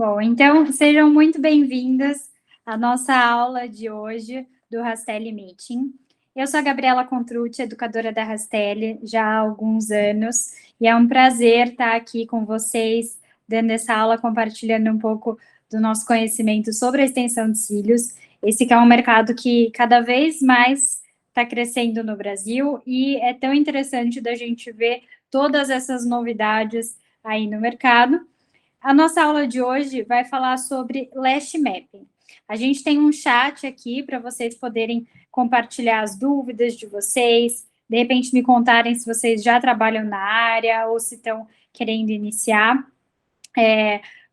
Bom, então sejam muito bem-vindas à nossa aula de hoje do Rastelli Meeting. Eu sou a Gabriela Contrucci, educadora da Rastelli já há alguns anos, e é um prazer estar aqui com vocês, dando essa aula, compartilhando um pouco do nosso conhecimento sobre a extensão de cílios. Esse que é um mercado que cada vez mais está crescendo no Brasil, e é tão interessante da gente ver todas essas novidades aí no mercado. A nossa aula de hoje vai falar sobre Lash Mapping. A gente tem um chat aqui para vocês poderem compartilhar as dúvidas de vocês, de repente me contarem se vocês já trabalham na área ou se estão querendo iniciar,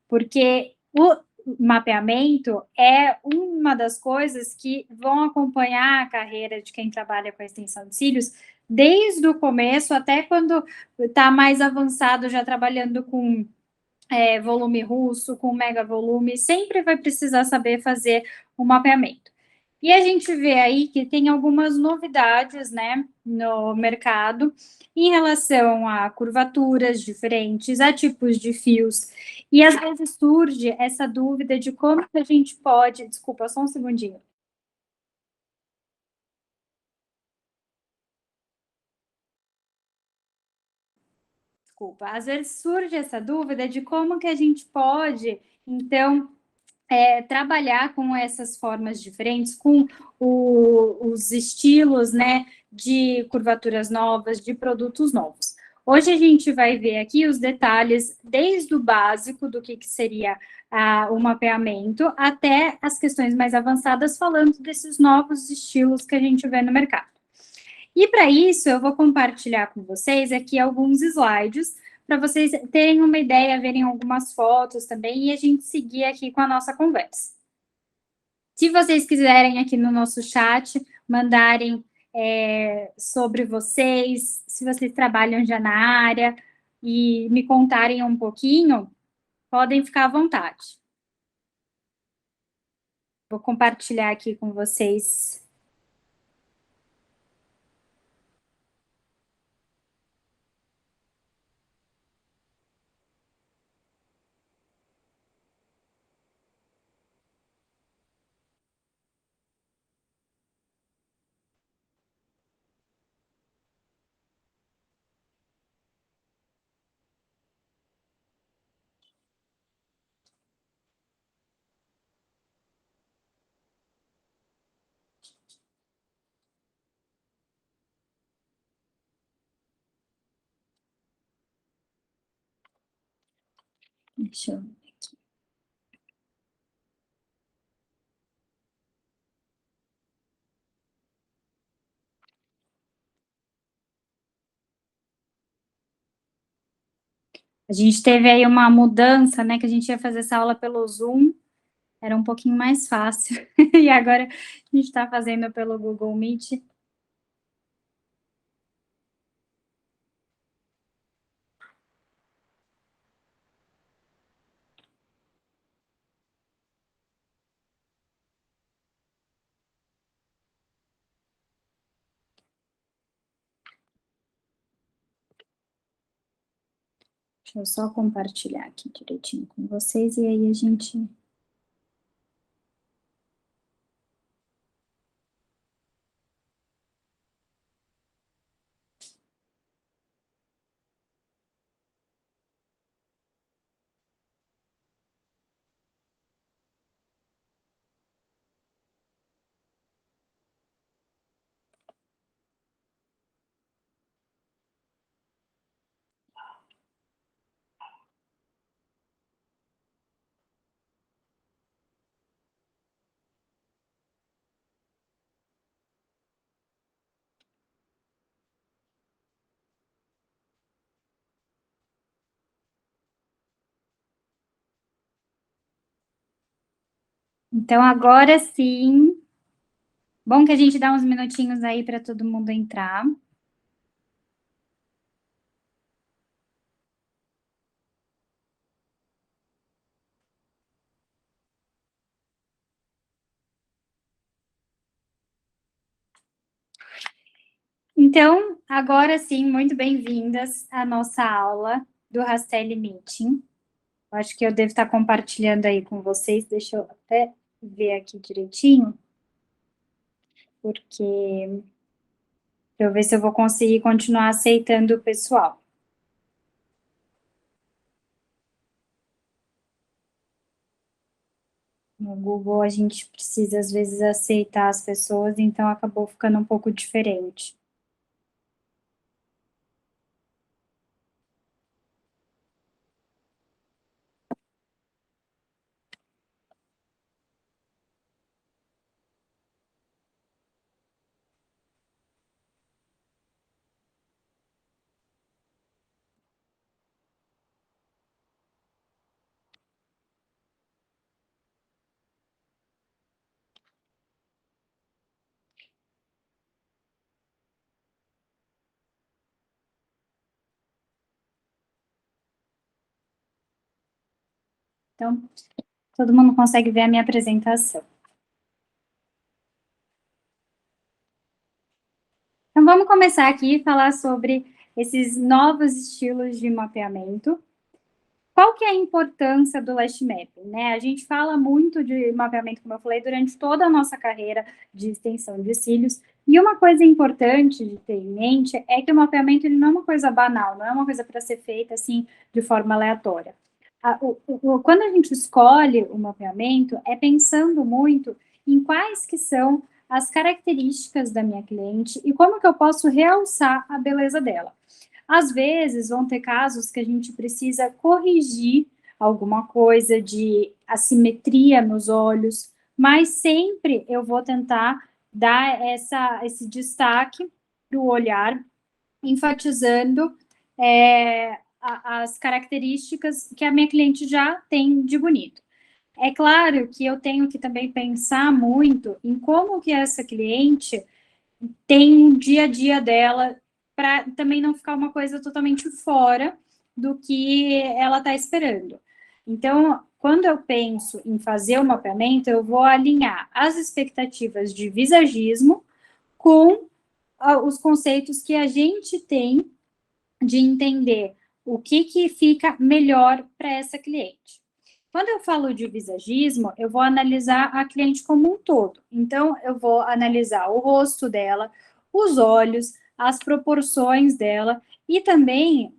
porque o mapeamento é uma das coisas que vão acompanhar a carreira de quem trabalha com a extensão de cílios desde o começo até quando está mais avançado, já trabalhando com volume russo, com mega volume, sempre vai precisar saber fazer o mapeamento. E a gente vê aí que tem algumas novidades, né, no mercado em relação a curvaturas diferentes, a tipos de fios, e às vezes surge essa dúvida de como que a gente pode... Desculpa, só um segundinho. Desculpa, às vezes surge essa dúvida de como que a gente pode, então, trabalhar com essas formas diferentes, com os estilos, né, de curvaturas novas, de produtos novos. Hoje a gente vai ver aqui os detalhes, desde o básico do que seria o mapeamento, até as questões mais avançadas, falando desses novos estilos que a gente vê no mercado. E para isso, eu vou compartilhar com vocês aqui alguns slides, para vocês terem uma ideia, verem algumas fotos também, e a gente seguir aqui com a nossa conversa. Se vocês quiserem aqui no nosso chat, mandarem sobre vocês, se vocês trabalham já na área, e me contarem um pouquinho, podem ficar à vontade. Vou compartilhar aqui com vocês. Deixa eu... A gente teve aí uma mudança, né, que a gente ia fazer essa aula pelo Zoom, era um pouquinho mais fácil, e agora a gente está fazendo pelo Google Meet. Deixa eu só compartilhar aqui direitinho com vocês, e aí a gente... Então, agora sim, bom que a gente dá uns minutinhos aí para todo mundo entrar. Então, agora sim, muito bem-vindas à nossa aula do Rastelli Meeting. Acho que eu devo estar compartilhando aí com vocês, deixa eu até ver aqui direitinho, porque para eu ver se eu vou conseguir continuar aceitando o pessoal. No Google a gente precisa às vezes aceitar as pessoas, então acabou ficando um pouco diferente. Então, todo mundo consegue ver a minha apresentação. Então, vamos começar aqui a falar sobre esses novos estilos de mapeamento. Qual que é a importância do Last Mapping, né? A gente fala muito de mapeamento, como eu falei, durante toda a nossa carreira de extensão de cílios, e uma coisa importante de ter em mente é que o mapeamento ele não é uma coisa banal, não é uma coisa para ser feita assim de forma aleatória. Quando a gente escolhe o mapeamento, é pensando muito em quais que são as características da minha cliente e como que eu posso realçar a beleza dela. Às vezes, vão ter casos que a gente precisa corrigir alguma coisa de assimetria nos olhos, mas sempre eu vou tentar dar esse destaque para o olhar, enfatizando as características que a minha cliente já tem de bonito. É claro que eu tenho que também pensar muito em como que essa cliente tem um dia a dia dela, para também não ficar uma coisa totalmente fora do que ela está esperando. Então, quando eu penso em fazer o mapeamento, eu vou alinhar as expectativas de visagismo com os conceitos que a gente tem de entender o que fica melhor para essa cliente. Quando eu falo de visagismo, eu vou analisar a cliente como um todo. Então, eu vou analisar o rosto dela, os olhos, as proporções dela e também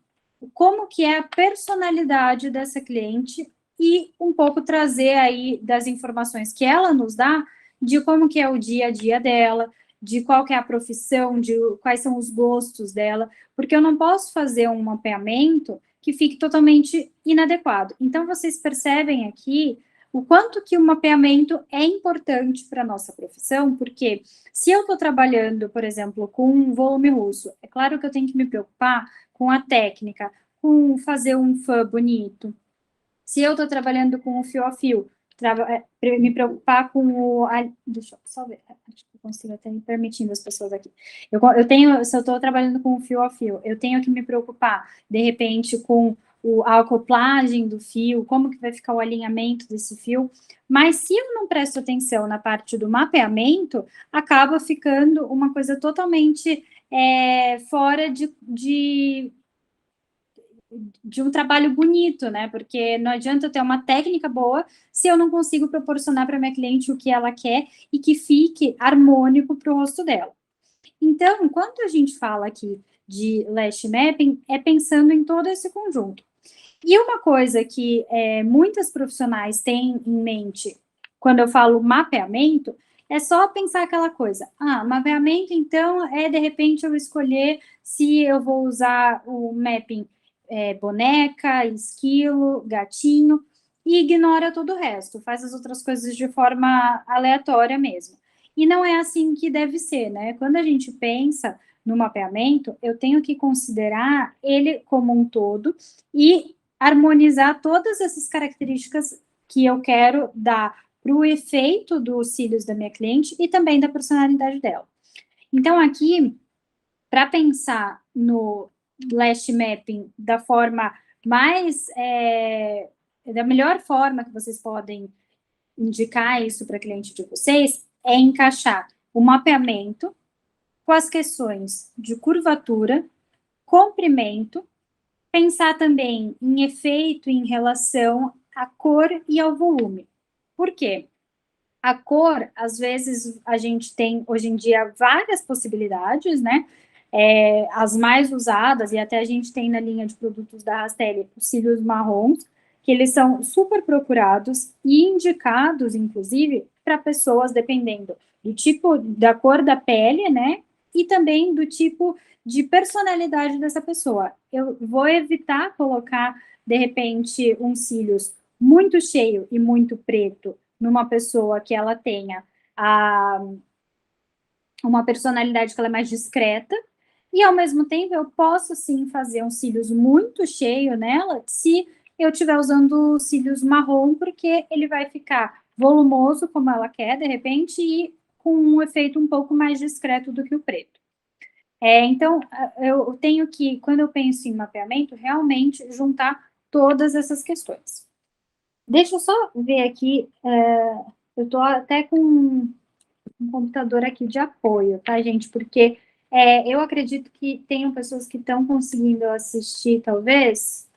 como que é a personalidade dessa cliente e um pouco trazer aí das informações que ela nos dá de como que é o dia a dia dela, de qual que é a profissão, de quais são os gostos dela, porque eu não posso fazer um mapeamento que fique totalmente inadequado. Então, vocês percebem aqui o quanto que o mapeamento é importante para a nossa profissão, porque se eu estou trabalhando, por exemplo, com um volume russo, é claro que eu tenho que me preocupar com a técnica, com fazer um fã bonito. Se eu estou trabalhando com o fio a fio, me preocupar com o... Deixa eu só ver, acho que eu consigo até me permitindo as pessoas aqui. Eu tenho, se eu estou trabalhando com o fio a fio, eu tenho que me preocupar, de repente, com a acoplagem do fio, como que vai ficar o alinhamento desse fio, mas se eu não presto atenção na parte do mapeamento, acaba ficando uma coisa totalmente fora de um trabalho bonito, né? Porque não adianta eu ter uma técnica boa se eu não consigo proporcionar para minha cliente o que ela quer e que fique harmônico para o rosto dela. Então, quando a gente fala aqui de lash mapping, é pensando em todo esse conjunto. E uma coisa que muitas profissionais têm em mente quando eu falo mapeamento, é só pensar aquela coisa. Mapeamento, então, é de repente eu escolher se eu vou usar o mapping boneca, esquilo, gatinho, e ignora todo o resto, faz as outras coisas de forma aleatória mesmo. E não é assim que deve ser, né? Quando a gente pensa no mapeamento, eu tenho que considerar ele como um todo e harmonizar todas essas características que eu quero dar para o efeito dos cílios da minha cliente e também da personalidade dela. Então, aqui, para pensar no lash mapping da forma mais, da melhor forma que vocês podem indicar isso para a cliente de vocês, é encaixar o mapeamento com as questões de curvatura, comprimento Pensar também em efeito em relação à cor e ao volume. Por quê? A cor, às vezes, a gente tem, hoje em dia, várias possibilidades, né? As mais usadas, e até a gente tem na linha de produtos da Rastelli, os cílios marrons, que eles são super procurados e indicados, inclusive, para pessoas, dependendo do tipo, da cor da pele, né? E também do tipo de personalidade dessa pessoa. Eu vou evitar colocar, de repente, uns cílios muito cheio e muito preto numa pessoa que ela tenha uma personalidade que ela é mais discreta, e ao mesmo tempo eu posso sim fazer uns cílios muito cheio nela, se eu estiver usando cílios marrom, porque ele vai ficar volumoso, como ela quer, de repente, e com um efeito um pouco mais discreto do que o preto. Então, eu tenho que, quando eu penso em mapeamento, realmente juntar todas essas questões. Deixa eu só ver aqui, eu estou até com um computador aqui de apoio, tá, gente? Porque eu acredito que tenham pessoas que estão conseguindo assistir, talvez,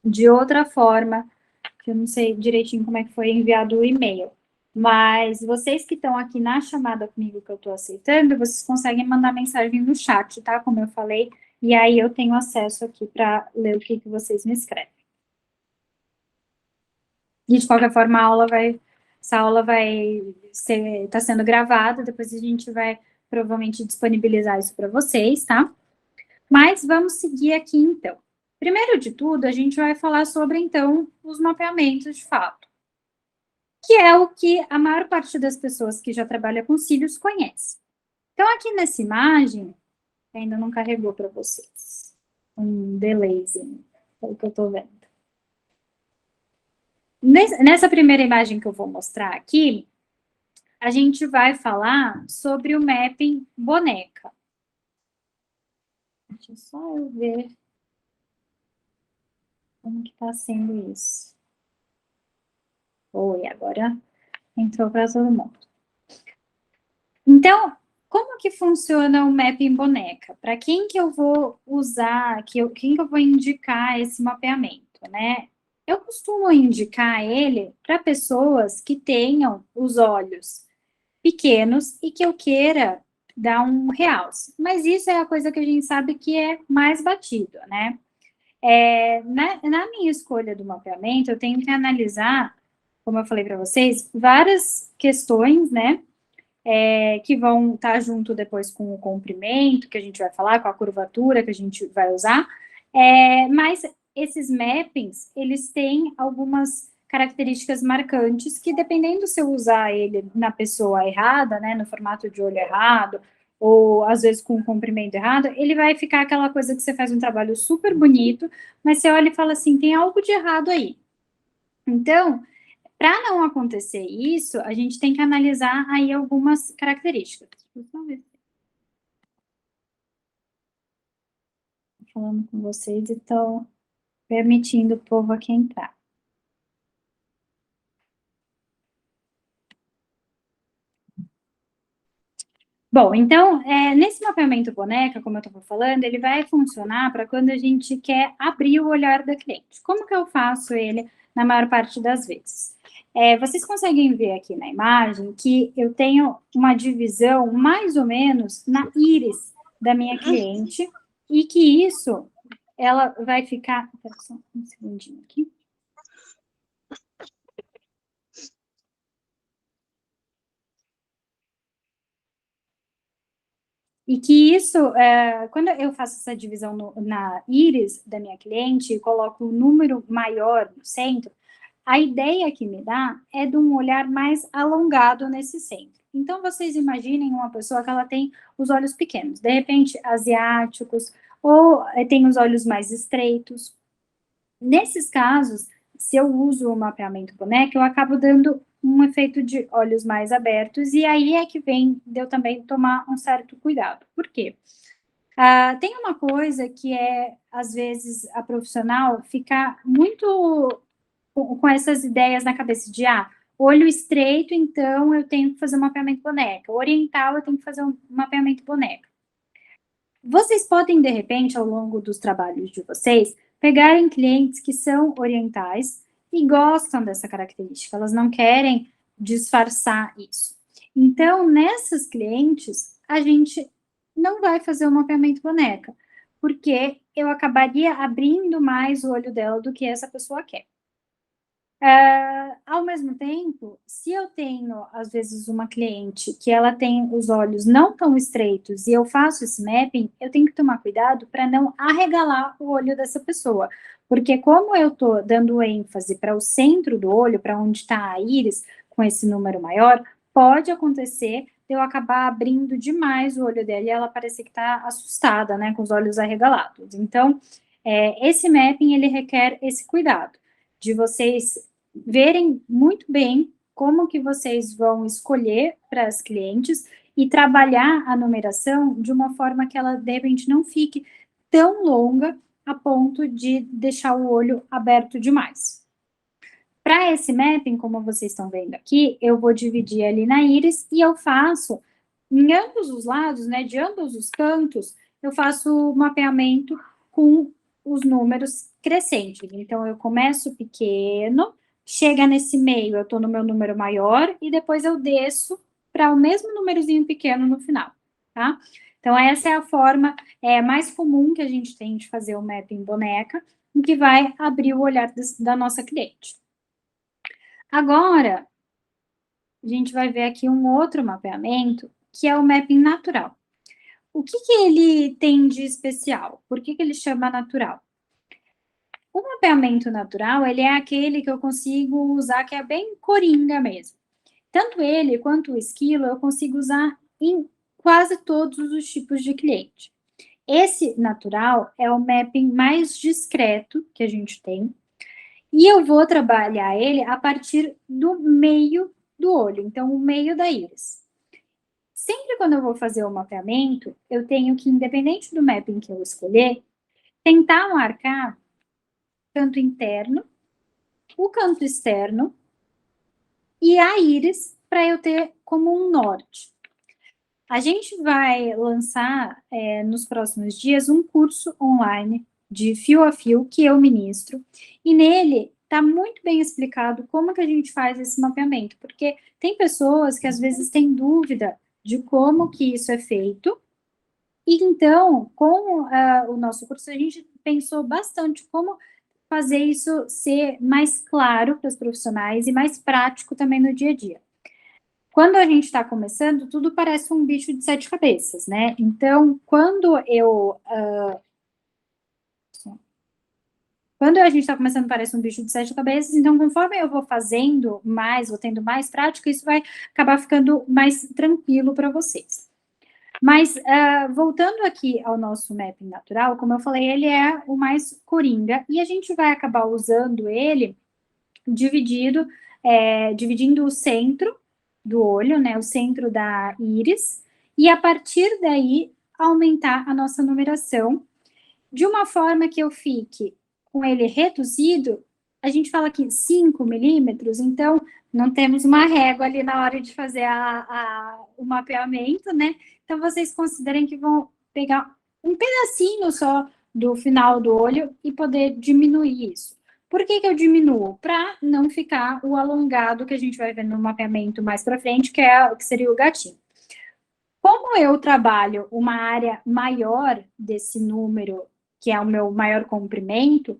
de outra forma, que eu não sei direitinho como é que foi enviado o e-mail. Mas vocês que estão aqui na chamada comigo que eu estou aceitando, vocês conseguem mandar mensagem no chat, tá? Como eu falei, e aí eu tenho acesso aqui para ler o que vocês me escrevem. E de qualquer forma, essa aula vai tá sendo gravada, depois a gente vai provavelmente disponibilizar isso para vocês, tá? Mas vamos seguir aqui, então. Primeiro de tudo, a gente vai falar sobre, então, os mapeamentos de fato, que é o que a maior parte das pessoas que já trabalha com cílios conhece. Então, aqui nessa imagem, ainda não carregou para vocês, um delayzinho, pelo que eu estou vendo. Nessa primeira imagem que eu vou mostrar aqui, a gente vai falar sobre o mapping boneca. Deixa só eu ver como que está sendo isso. Oi, agora entrou para todo mundo. Então, como que funciona o mapping boneca? Para quem que eu vou usar, quem que eu vou indicar esse mapeamento, né? Eu costumo indicar ele para pessoas que tenham os olhos pequenos e que eu queira dar um realce. Mas isso é a coisa que a gente sabe que é mais batido, né? Na minha escolha do mapeamento, eu tenho que analisar, como eu falei para vocês, várias questões, né? Que vão estar junto depois com o comprimento, que a gente vai falar, com a curvatura que a gente vai usar. Mas esses mappings, eles têm algumas características marcantes que, dependendo se eu usar ele na pessoa errada, né, no formato de olho errado, ou às vezes com o comprimento errado, ele vai ficar aquela coisa que você faz um trabalho super bonito, mas você olha e fala assim, tem algo de errado aí. Então, para não acontecer isso, a gente tem que analisar aí algumas características. Deixa eu só ver. Tô falando com vocês e estou permitindo o povo aqui entrar. Bom, então, nesse mapeamento boneca, como eu estava falando, ele vai funcionar para quando a gente quer abrir o olhar da cliente. Como que eu faço ele na maior parte das vezes? Vocês conseguem ver aqui na imagem que eu tenho uma divisão mais ou menos na íris da minha cliente e que isso, ela vai ficar... Só um segundinho aqui. E que isso, quando eu faço essa divisão na íris da minha cliente e coloco um número maior no centro, a ideia que me dá é de um olhar mais alongado nesse centro. Então, vocês imaginem uma pessoa que ela tem os olhos pequenos, de repente asiáticos, ou tem os olhos mais estreitos. Nesses casos, se eu uso o mapeamento boneca, eu acabo dando um efeito de olhos mais abertos, e aí é que vem de eu também tomar um certo cuidado. Por quê? Tem uma coisa que às vezes, a profissional ficar muito com essas ideias na cabeça de, olho estreito, então eu tenho que fazer um mapeamento boneca. Oriental, eu tenho que fazer um mapeamento boneca. Vocês podem, de repente, ao longo dos trabalhos de vocês, pegarem clientes que são orientais e gostam dessa característica, elas não querem disfarçar isso. Então, nessas clientes, a gente não vai fazer o mapeamento boneca, porque eu acabaria abrindo mais o olho dela do que essa pessoa quer. Ao mesmo tempo, se eu tenho, às vezes, uma cliente que ela tem os olhos não tão estreitos e eu faço esse mapping, eu tenho que tomar cuidado para não arregalar o olho dessa pessoa. Porque como eu estou dando ênfase para o centro do olho, para onde está a íris, com esse número maior, pode acontecer de eu acabar abrindo demais o olho dela e ela parecer que está assustada, né, com os olhos arregalados. Então, esse mapping, ele requer esse cuidado de vocês verem muito bem como que vocês vão escolher para as clientes e trabalhar a numeração de uma forma que ela, de repente, não fique tão longa a ponto de deixar o olho aberto demais. Para esse mapping, como vocês estão vendo aqui, eu vou dividir ali na íris e eu faço em ambos os lados, né, de ambos os cantos, eu faço o mapeamento com os números crescentes. Então, eu começo pequeno, chega nesse meio, eu estou no meu número maior, e depois eu desço para o mesmo númerozinho pequeno no final, tá? Então, essa é a forma mais comum que a gente tem de fazer o mapping boneca, em que vai abrir o olhar da nossa cliente. Agora, a gente vai ver aqui um outro mapeamento, que é o mapping natural. O que ele tem de especial? Por que ele chama natural? O mapeamento natural, ele é aquele que eu consigo usar, que é bem coringa mesmo. Tanto ele quanto o esquilo, eu consigo usar em quase todos os tipos de cliente. Esse natural é o mapping mais discreto que a gente tem, e eu vou trabalhar ele a partir do meio do olho, então o meio da íris. Sempre quando eu vou fazer o mapeamento, eu tenho que, independente do mapping que eu escolher, tentar marcar o canto interno, o canto externo e a íris para eu ter como um norte. A gente vai lançar nos próximos dias um curso online de fio a fio que eu ministro, e nele está muito bem explicado como que a gente faz esse mapeamento, porque tem pessoas que às vezes têm dúvida de como que isso é feito. E então, com o nosso curso, a gente pensou bastante como fazer isso ser mais claro para os profissionais e mais prático também no dia a dia. Quando a gente está começando, tudo parece um bicho de 7 cabeças, né? Então, quando a gente está começando, parece um bicho de 7 cabeças, então, conforme eu vou fazendo mais, vou tendo mais prática, isso vai acabar ficando mais tranquilo para vocês. Mas, voltando aqui ao nosso mapping natural, como eu falei, ele é o mais coringa, e a gente vai acabar usando ele dividindo o centro do olho, né, o centro da íris, e a partir daí aumentar a nossa numeração, de uma forma que eu fique com ele reduzido. A gente fala aqui 5 milímetros, então não temos uma régua ali na hora de fazer o mapeamento, né? Então, vocês considerem que vão pegar um pedacinho só do final do olho e poder diminuir isso. Por que eu diminuo? Para não ficar o alongado que a gente vai ver no mapeamento mais para frente, que seria o gatinho. Como eu trabalho uma área maior desse número, que é o meu maior comprimento,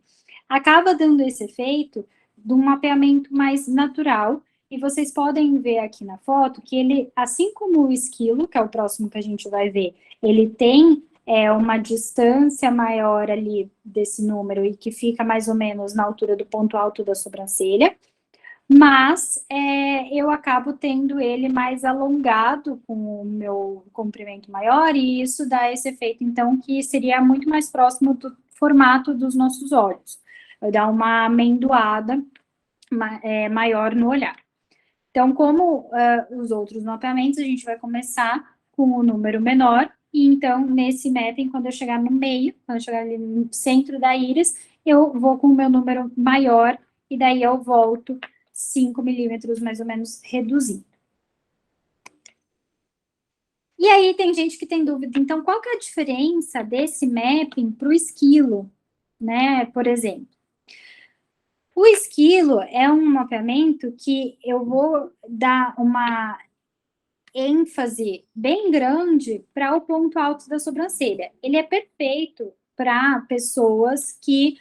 acaba dando esse efeito de um mapeamento mais natural. E vocês podem ver aqui na foto que ele, assim como o esquilo, que é o próximo que a gente vai ver, ele tem uma distância maior ali desse número e que fica mais ou menos na altura do ponto alto da sobrancelha, mas eu acabo tendo ele mais alongado com o meu comprimento maior, e isso dá esse efeito, então, que seria muito mais próximo do formato dos nossos olhos. Vai dar uma amendoada maior no olhar. Então, como os outros mapeamentos, a gente vai começar com o número menor, e então, nesse mapping, quando eu chegar no meio, quando eu chegar ali no centro da íris, eu vou com o meu número maior, e daí eu volto 5 milímetros, mais ou menos, reduzindo. E aí tem gente que tem dúvida, então qual que é a diferença desse mapping para o esquilo, né, por exemplo? O esquilo é um mapeamento que eu vou dar uma ênfase bem grande para o ponto alto da sobrancelha. Ele é perfeito para pessoas que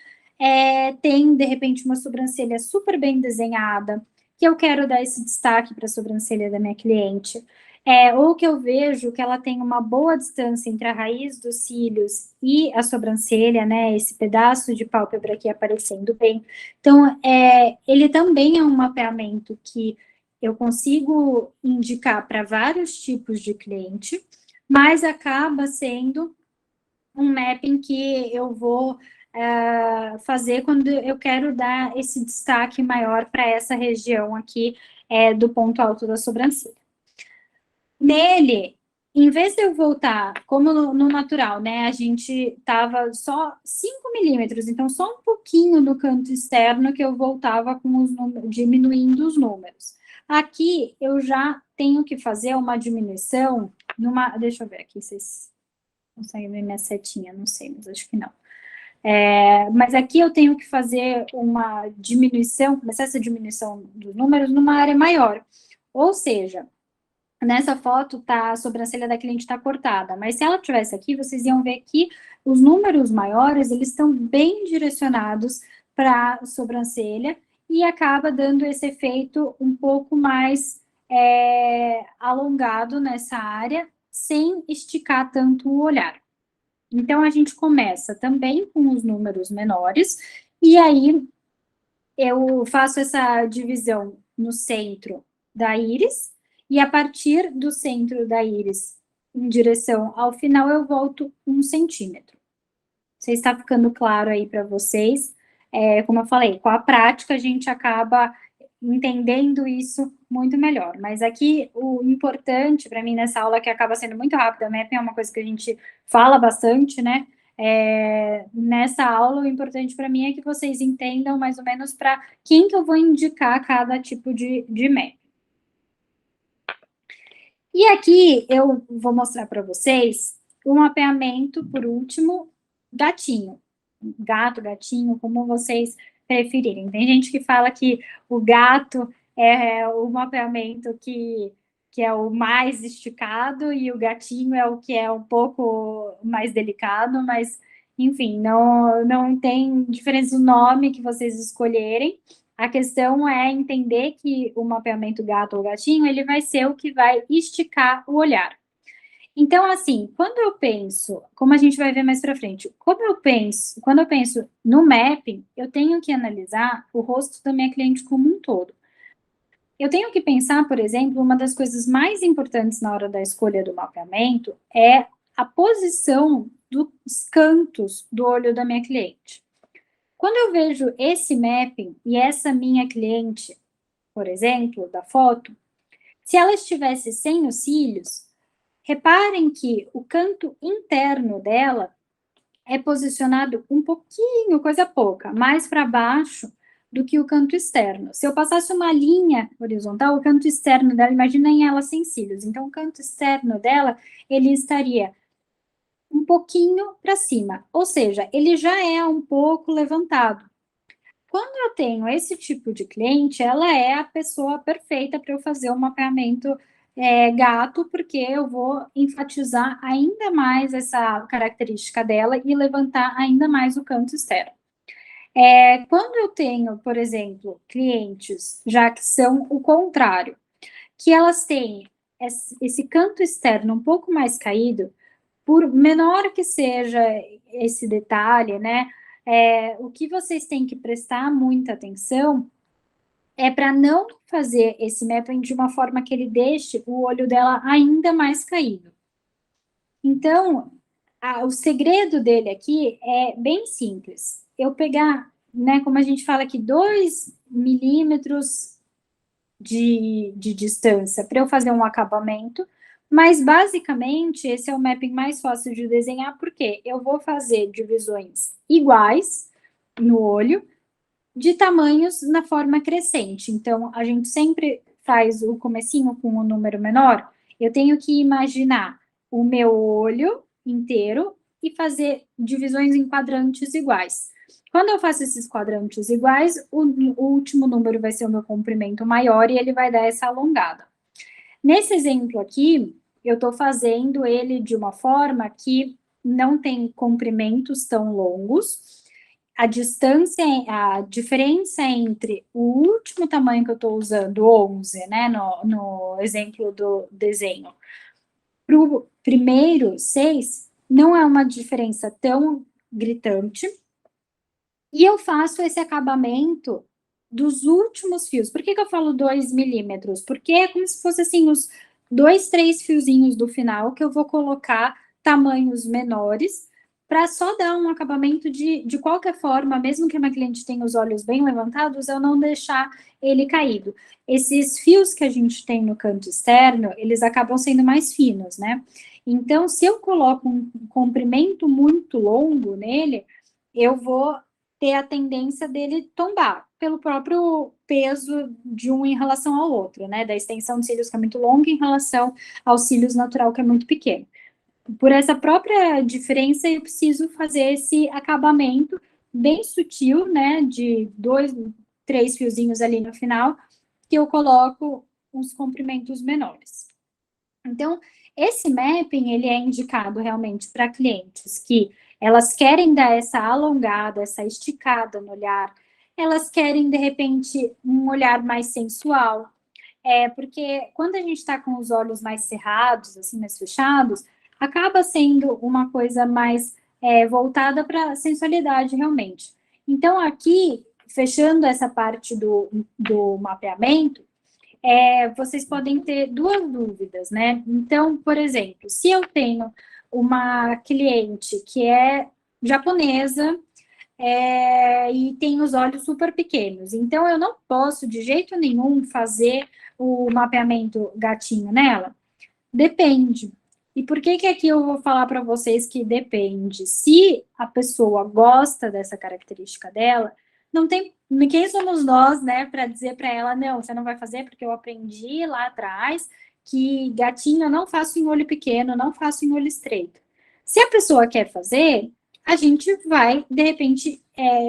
têm, de repente, uma sobrancelha super bem desenhada, que eu quero dar esse destaque para a sobrancelha da minha cliente, ou que eu vejo que ela tem uma boa distância entre a raiz dos cílios e a sobrancelha, né, esse pedaço de pálpebra aqui aparecendo bem. Então, ele também é um mapeamento que eu consigo indicar para vários tipos de cliente, mas acaba sendo um mapping que eu vou fazer quando eu quero dar esse destaque maior para essa região aqui do ponto alto da sobrancelha. Nele, em vez de eu voltar, como no natural, né, a gente tava só 5 milímetros, então só um pouquinho no canto externo que eu voltava com os números, diminuindo os números. Aqui eu já tenho que fazer uma diminuição deixa eu ver aqui, vocês conseguem ver minha setinha, não sei, mas acho que não. Mas aqui eu tenho que fazer uma diminuição, começar essa diminuição dos números numa área maior. Ou seja, nessa foto a sobrancelha da cliente está cortada, mas se ela tivesse aqui, vocês iam ver que os números maiores, eles estão bem direcionados para a sobrancelha e acaba dando esse efeito um pouco mais alongado nessa área, sem esticar tanto o olhar. Então, a gente começa também com os números menores, e aí eu faço essa divisão no centro da íris, e a partir do centro da íris em direção ao final, eu volto 1 centímetro. Se está ficando claro aí para vocês, como eu falei, com a prática a gente acaba entendendo isso muito melhor. Mas aqui o importante para mim nessa aula, que acaba sendo muito rápida, mapping é uma coisa que a gente fala bastante, né? Nessa aula, o importante para mim é que vocês entendam mais ou menos para quem que eu vou indicar cada tipo de mapping. E aqui eu vou mostrar para vocês o mapeamento, por último, gatinho. Gato, gatinho, como vocês preferirem. Tem gente que fala que o gato é o mapeamento que é o mais esticado e o gatinho é o que é um pouco mais delicado, mas, enfim, não tem diferença no nome que vocês escolherem. A questão é entender que o mapeamento gato ou gatinho, ele vai ser o que vai esticar o olhar. Então, assim, quando eu penso, como a gente vai ver mais para frente, quando eu penso no mapping, eu tenho que analisar o rosto da minha cliente como um todo. Eu tenho que pensar, por exemplo, uma das coisas mais importantes na hora da escolha do mapeamento é a posição dos cantos do olho da minha cliente. Quando eu vejo esse mapping e essa minha cliente, por exemplo, da foto, se ela estivesse sem os cílios, reparem que o canto interno dela é posicionado um pouquinho, coisa pouca, mais para baixo do que o canto externo. Se eu passasse uma linha horizontal, o canto externo dela, imaginem ela sem cílios, então o canto externo dela, ele estaria um pouquinho para cima, ou seja, ele já é um pouco levantado. Quando eu tenho esse tipo de cliente, ela é a pessoa perfeita para eu fazer o mapeamento gato, porque eu vou enfatizar ainda mais essa característica dela e levantar ainda mais o canto externo. Quando eu tenho, por exemplo, clientes já que são o contrário, que elas têm esse canto externo um pouco mais caído, por menor que seja esse detalhe, né? O que vocês têm que prestar muita atenção é para não fazer esse mapping de uma forma que ele deixe o olho dela ainda mais caído. Então, o segredo dele aqui é bem simples. Eu pegar, né, como a gente fala aqui, 2 milímetros de distância para eu fazer um acabamento, mas basicamente esse é o mapping mais fácil de desenhar, porque eu vou fazer divisões iguais no olho, de tamanhos na forma crescente. Então, a gente sempre faz o comecinho com o número menor. Eu tenho que imaginar o meu olho inteiro e fazer divisões em quadrantes iguais. Quando eu faço esses quadrantes iguais, o último número vai ser o meu comprimento maior e ele vai dar essa alongada. Nesse exemplo aqui, eu estou fazendo ele de uma forma que não tem comprimentos tão longos. A distância, a diferença entre o último tamanho que eu estou usando, 11, né, no exemplo do desenho, para o primeiro, 6, não é uma diferença tão gritante. E eu faço esse acabamento dos últimos fios. Por que eu falo 2 milímetros? Porque é como se fosse assim, os 2, 3 fiozinhos do final que eu vou colocar tamanhos menores para só dar um acabamento de qualquer forma, mesmo que a minha cliente tenha os olhos bem levantados, eu não deixar ele caído. Esses fios que a gente tem no canto externo, eles acabam sendo mais finos, né? Então, se eu coloco um comprimento muito longo nele, eu vou ter a tendência dele tombar pelo próprio peso de um em relação ao outro, né? Da extensão de cílios que é muito longa em relação aos cílios natural que é muito pequeno. Por essa própria diferença, eu preciso fazer esse acabamento bem sutil, né? De 2, 3 fiozinhos ali no final, que eu coloco uns comprimentos menores. Então, esse mapping, ele é indicado realmente para clientes que elas querem dar essa alongada, essa esticada no olhar, elas querem, de repente, um olhar mais sensual, porque quando a gente está com os olhos mais cerrados, assim, mais fechados, acaba sendo uma coisa mais voltada para a sensualidade, realmente. Então, aqui, fechando essa parte do mapeamento, vocês podem ter duas dúvidas, né? Então, por exemplo, se eu tenho uma cliente que é japonesa e tem os olhos super pequenos, então eu não posso de jeito nenhum fazer o mapeamento gatinho nela? Depende. E por que aqui eu vou falar para vocês que depende? Se a pessoa gosta dessa característica dela, não tem quem somos nós, né, para dizer para ela, não, você não vai fazer porque eu aprendi lá atrás que gatinho eu não faço em olho pequeno, não faço em olho estreito. Se a pessoa quer fazer, a gente vai, de repente,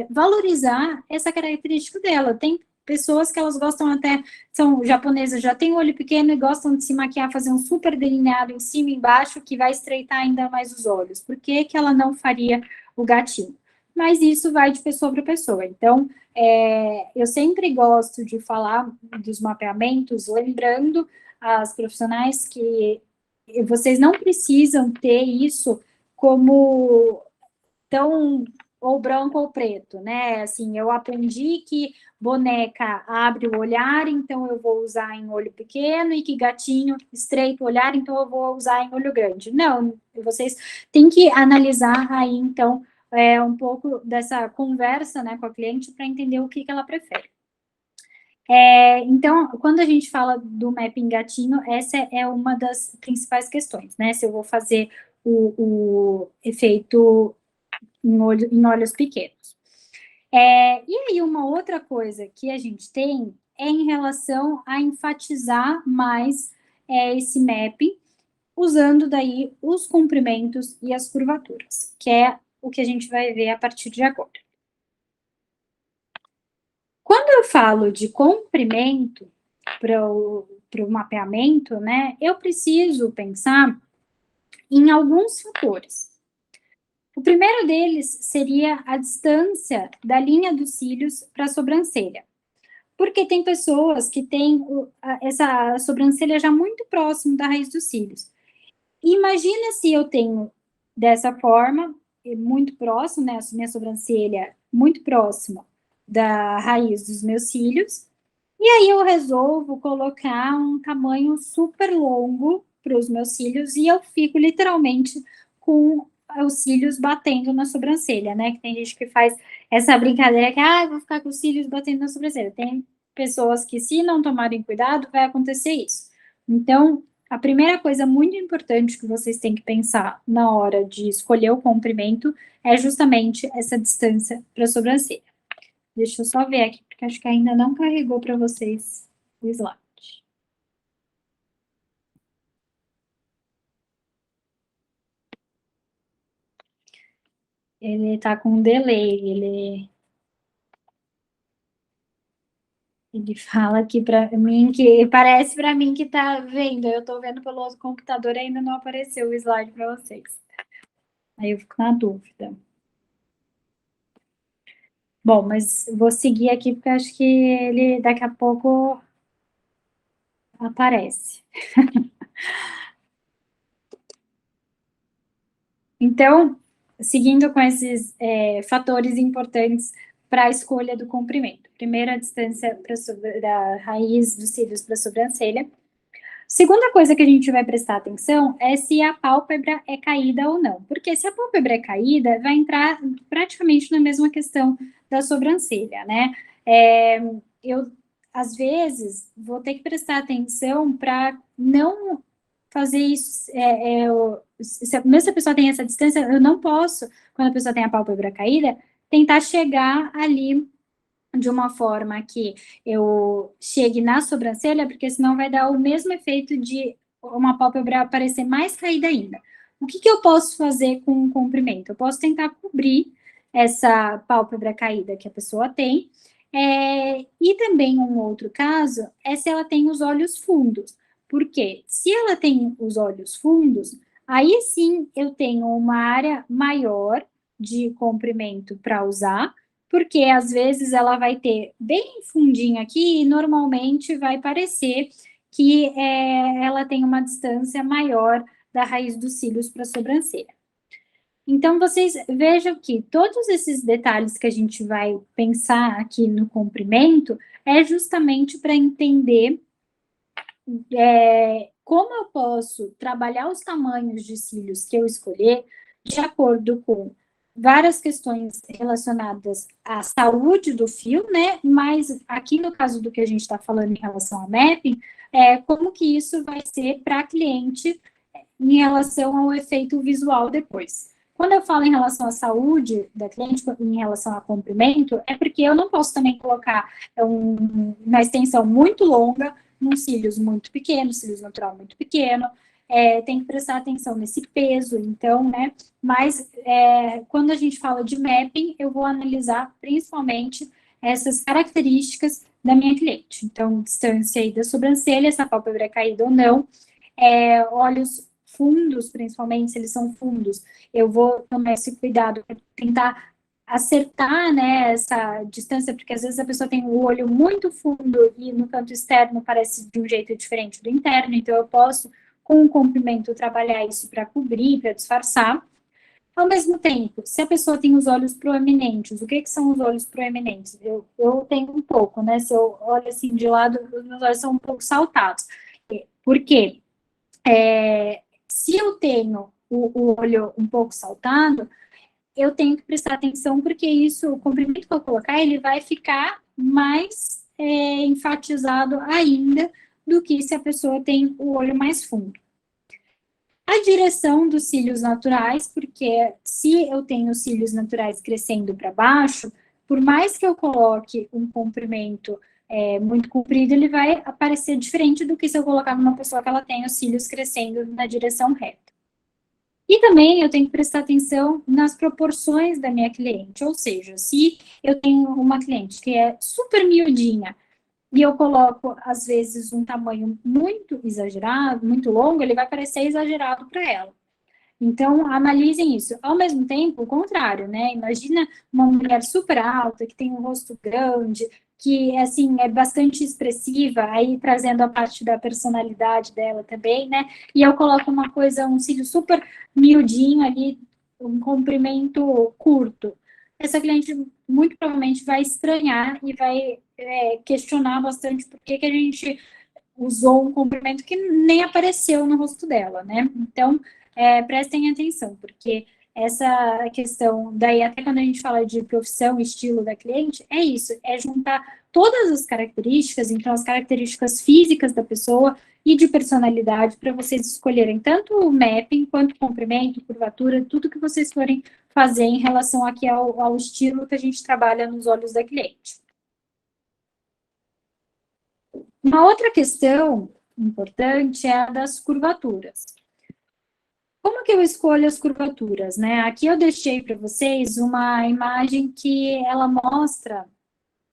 valorizar essa característica dela. Tem pessoas que elas gostam até, são japonesas, já tem olho pequeno e gostam de se maquiar, fazer um super delineado em cima e embaixo, que vai estreitar ainda mais os olhos. Por que ela não faria o gatinho? Mas isso vai de pessoa para pessoa. Então, eu sempre gosto de falar dos mapeamentos, lembrando as profissionais que vocês não precisam ter isso como tão ou branco ou preto, né? Assim, eu aprendi que boneca abre o olhar, então eu vou usar em olho pequeno, e que gatinho estreita o olhar, então eu vou usar em olho grande. Não, vocês têm que analisar aí, então, um pouco dessa conversa, né, com a cliente para entender o que ela prefere. Então, quando a gente fala do mapping gatinho, essa é uma das principais questões, né? Se eu vou fazer o efeito em olhos pequenos. E aí, uma outra coisa que a gente tem é em relação a enfatizar mais esse mapping, usando daí os comprimentos e as curvaturas, que é o que a gente vai ver a partir de agora. Quando eu falo de comprimento para o mapeamento, né, eu preciso pensar em alguns fatores. O primeiro deles seria a distância da linha dos cílios para a sobrancelha. Porque tem pessoas que têm essa sobrancelha já muito próximo da raiz dos cílios. Imagina se eu tenho dessa forma, muito próximo, né, a minha sobrancelha muito próxima da raiz dos meus cílios, e aí eu resolvo colocar um tamanho super longo para os meus cílios e eu fico literalmente com os cílios batendo na sobrancelha, né? Que tem gente que faz essa brincadeira que, vou ficar com os cílios batendo na sobrancelha. Tem pessoas que, se não tomarem cuidado, vai acontecer isso. Então, a primeira coisa muito importante que vocês têm que pensar na hora de escolher o comprimento é justamente essa distância para a sobrancelha. Deixa eu só ver aqui, porque acho que ainda não carregou para vocês o slide. Ele tá com um delay, ele fala aqui para mim que parece para mim que tá vendo. Eu tô vendo pelo outro computador e ainda não apareceu o slide para vocês. Aí eu fico na dúvida. Bom, mas vou seguir aqui porque acho que ele daqui a pouco aparece. Então, seguindo com esses fatores importantes para a escolha do comprimento. Primeiro, a distância da raiz dos cílios para a sobrancelha. Segunda coisa que a gente vai prestar atenção é se a pálpebra é caída ou não. Porque se a pálpebra é caída, vai entrar praticamente na mesma questão da sobrancelha, né? Eu, às vezes, vou ter que prestar atenção para não fazer isso. Mesmo se a pessoa tem essa distância, eu não posso, quando a pessoa tem a pálpebra caída, tentar chegar ali de uma forma que eu chegue na sobrancelha, porque senão vai dar o mesmo efeito de uma pálpebra aparecer mais caída ainda. O que eu posso fazer com o comprimento? Eu posso tentar cobrir essa pálpebra caída que a pessoa tem, e também um outro caso é se ela tem os olhos fundos. Porque se ela tem os olhos fundos, aí sim eu tenho uma área maior de comprimento para usar, porque às vezes ela vai ter bem fundinho aqui e normalmente vai parecer que ela tem uma distância maior da raiz dos cílios para a sobrancelha. Então, vocês vejam que todos esses detalhes que a gente vai pensar aqui no comprimento é justamente para entender como eu posso trabalhar os tamanhos de cílios que eu escolher de acordo com várias questões relacionadas à saúde do fio, né? Mas aqui no caso do que a gente está falando em relação ao mapping, como que isso vai ser para a cliente em relação ao efeito visual depois. Quando eu falo em relação à saúde da cliente, em relação a comprimento, é porque eu não posso também colocar uma extensão muito longa num cílios muito pequeno, cílios natural muito pequeno, tem que prestar atenção nesse peso, então, né? Mas quando a gente fala de mapping, eu vou analisar principalmente essas características da minha cliente. Então, distância aí da sobrancelha, se a pálpebra é caída ou não, olhos fundos, principalmente, se eles são fundos, eu vou tomar esse cuidado para tentar acertar, né, essa distância, porque às vezes a pessoa tem o olho muito fundo e no canto externo parece de um jeito diferente do interno, então eu posso, com o comprimento, trabalhar isso para cobrir, para disfarçar. Ao mesmo tempo, se a pessoa tem os olhos proeminentes, o que são os olhos proeminentes? Eu tenho um pouco, né? Se eu olho assim de lado, os meus olhos são um pouco saltados. Por quê? Se eu tenho o olho um pouco saltado, eu tenho que prestar atenção, porque isso, o comprimento que eu colocar, ele vai ficar mais enfatizado ainda do que se a pessoa tem o olho mais fundo. A direção dos cílios naturais, porque se eu tenho cílios naturais crescendo para baixo, por mais que eu coloque um comprimento muito comprido, ele vai aparecer diferente do que se eu colocar numa pessoa que ela tem os cílios crescendo na direção reta. E também eu tenho que prestar atenção nas proporções da minha cliente, ou seja, se eu tenho uma cliente que é super miudinha e eu coloco, às vezes, um tamanho muito exagerado, muito longo, ele vai parecer exagerado para ela. Então, analisem isso. Ao mesmo tempo, o contrário, né? Imagina uma mulher super alta, que tem um rosto grande, que, assim, é bastante expressiva, aí trazendo a parte da personalidade dela também, né? E eu coloco uma coisa, um cílio super miudinho ali, um comprimento curto. Essa cliente muito provavelmente vai estranhar e vai questionar bastante por que a gente usou um comprimento que nem apareceu no rosto dela, né? Então, prestem atenção, porque essa questão, daí até quando a gente fala de profissão, estilo da cliente, é isso, é juntar todas as características, então as características físicas da pessoa e de personalidade, para vocês escolherem tanto o mapping, quanto comprimento, curvatura, tudo que vocês forem fazer em relação aqui ao estilo que a gente trabalha nos olhos da cliente. Uma outra questão importante é a das curvaturas. Como que eu escolho as curvaturas, né? Aqui eu deixei para vocês uma imagem que ela mostra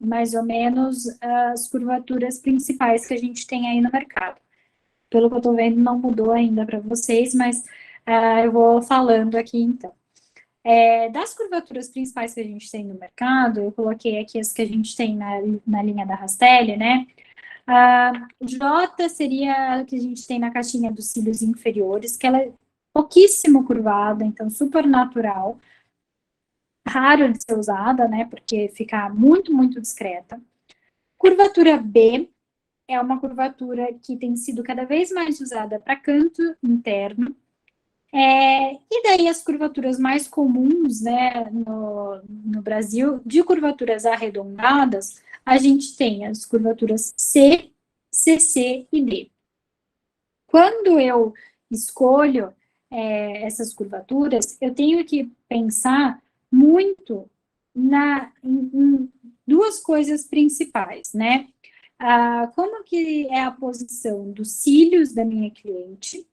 mais ou menos as curvaturas principais que a gente tem aí no mercado. Pelo que eu estou vendo, não mudou ainda para vocês, mas eu vou falando aqui então. Das curvaturas principais que a gente tem no mercado, eu coloquei aqui as que a gente tem na linha da Rastelli, né? A J seria a que a gente tem na caixinha dos cílios inferiores, que ela é pouquíssimo curvada, então super natural. Raro de ser usada, né? Porque fica muito, muito discreta. Curvatura B é uma curvatura que tem sido cada vez mais usada para canto interno. E daí as curvaturas mais comuns, né, no Brasil, de curvaturas arredondadas, a gente tem as curvaturas C, CC e D. Quando eu escolho essas curvaturas, eu tenho que pensar muito em duas coisas principais, né? Como que é a posição dos cílios da minha cliente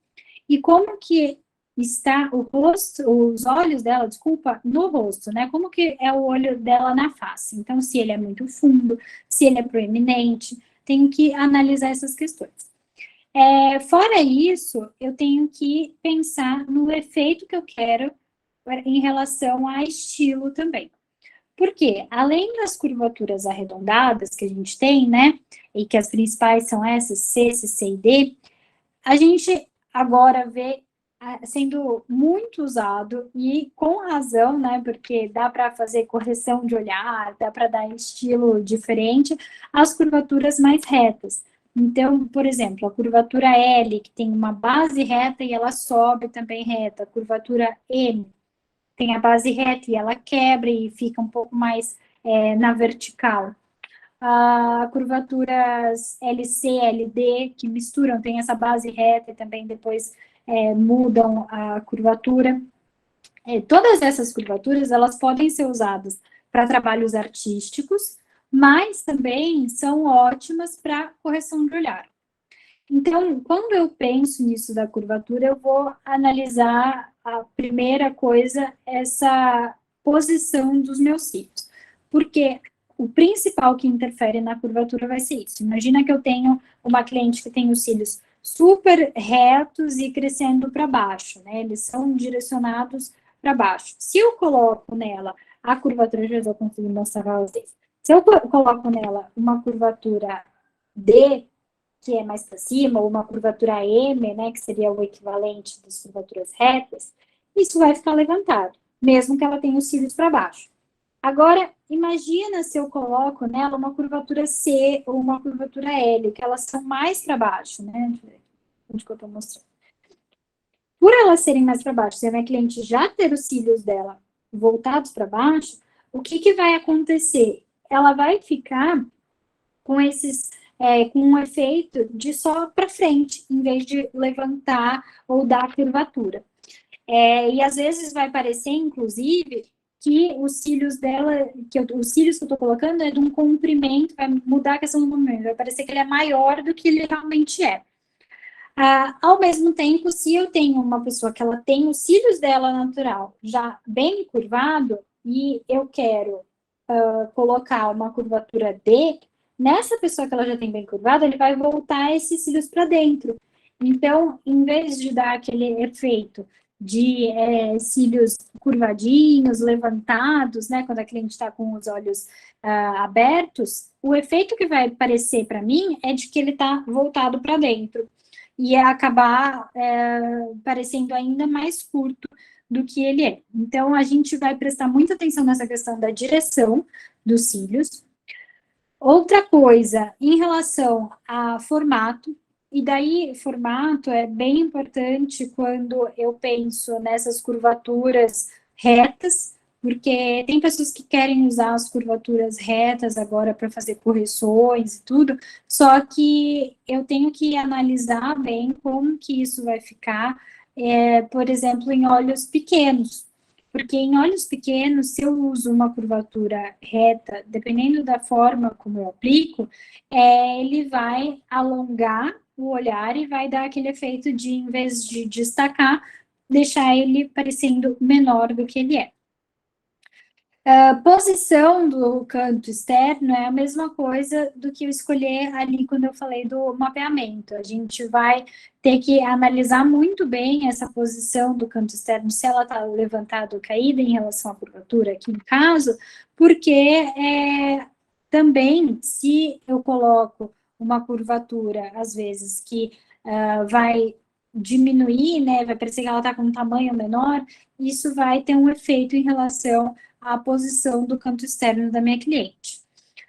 e como que está o rosto, os olhos dela, desculpa, no rosto, né? Como que é o olho dela na face. Então, se ele é muito fundo, se ele é proeminente, tenho que analisar essas questões. Fora isso, eu tenho que pensar no efeito que eu quero em relação a estilo também. Porque, além das curvaturas arredondadas que a gente tem, né, e que as principais são essas, C, C e D, a gente agora vê sendo muito usado e com razão, né, porque dá para fazer correção de olhar, dá para dar estilo diferente às curvaturas mais retas. Então, por exemplo, a curvatura L, que tem uma base reta e ela sobe também reta, a curvatura M tem a base reta e ela quebra e fica um pouco mais na vertical. Curvaturas LC, LD, que misturam, tem essa base reta e também depois mudam a curvatura. Todas essas curvaturas, elas podem ser usadas para trabalhos artísticos, mas também são ótimas para correção de olhar. Então, quando eu penso nisso da curvatura, eu vou analisar a primeira coisa, essa posição dos meus cílios. Porque o principal que interfere na curvatura vai ser isso. Imagina que eu tenho uma cliente que tem os cílios super retos e crescendo para baixo, né? Eles são direcionados para baixo. Se eu coloco nela a curvatura, já vou conseguir mostrar para vocês. Se eu coloco nela uma curvatura D, que é mais para cima, ou uma curvatura M, né, que seria o equivalente das curvaturas retas, isso vai ficar levantado, mesmo que ela tenha os cílios para baixo. Agora, imagina se eu coloco nela uma curvatura C ou uma curvatura L, que elas são mais para baixo, né? Onde que eu estou mostrando? Por elas serem mais para baixo, se a minha cliente já ter os cílios dela voltados para baixo, o que, que vai acontecer? Ela vai ficar com esses com um efeito de só para frente, em vez de levantar ou dar curvatura. E às vezes vai parecer, inclusive, que os cílios dela, os cílios que eu estou colocando é de um comprimento, vai mudar a questão do comprimento, vai parecer que ele é maior do que ele realmente é. Ao mesmo tempo, se eu tenho uma pessoa que ela tem os cílios dela natural já bem curvado e eu quero colocar uma curvatura D, nessa pessoa que ela já tem bem curvado, ele vai voltar esses cílios para dentro. Então, em vez de dar aquele efeito de cílios curvadinhos, levantados, né, quando a cliente está com os olhos abertos, o efeito que vai aparecer para mim é de que ele está voltado para dentro e acabar parecendo ainda mais curto do que ele é. Então, a gente vai prestar muita atenção nessa questão da direção dos cílios. Outra coisa, em relação a formato, e daí formato é bem importante quando eu penso nessas curvaturas retas, porque tem pessoas que querem usar as curvaturas retas agora para fazer correções e tudo, só que eu tenho que analisar bem como que isso vai ficar, por exemplo, em olhos pequenos. Porque em olhos pequenos, se eu uso uma curvatura reta, dependendo da forma como eu aplico, ele vai alongar o olhar e vai dar aquele efeito de, em vez de destacar, deixar ele parecendo menor do que ele é. A posição do canto externo é a mesma coisa do que eu escolher ali quando eu falei do mapeamento. A gente vai ter que analisar muito bem essa posição do canto externo, se ela está levantada ou caída em relação à curvatura, aqui no caso, porque também, se eu coloco uma curvatura, às vezes, que vai diminuir, né, vai parecer que ela está com um tamanho menor, isso vai ter um efeito em relação à posição do canto externo da minha cliente.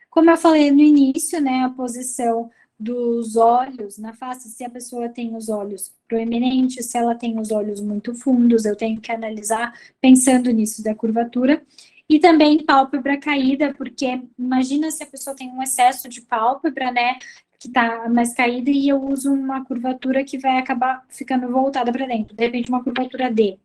Como eu falei no início, né, a posição dos olhos na face, se a pessoa tem os olhos proeminentes, se ela tem os olhos muito fundos, eu tenho que analisar pensando nisso da curvatura. E também pálpebra caída, porque imagina se a pessoa tem um excesso de pálpebra, né, que tá mais caída, e eu uso uma curvatura que vai acabar ficando voltada para dentro, de repente uma curvatura D.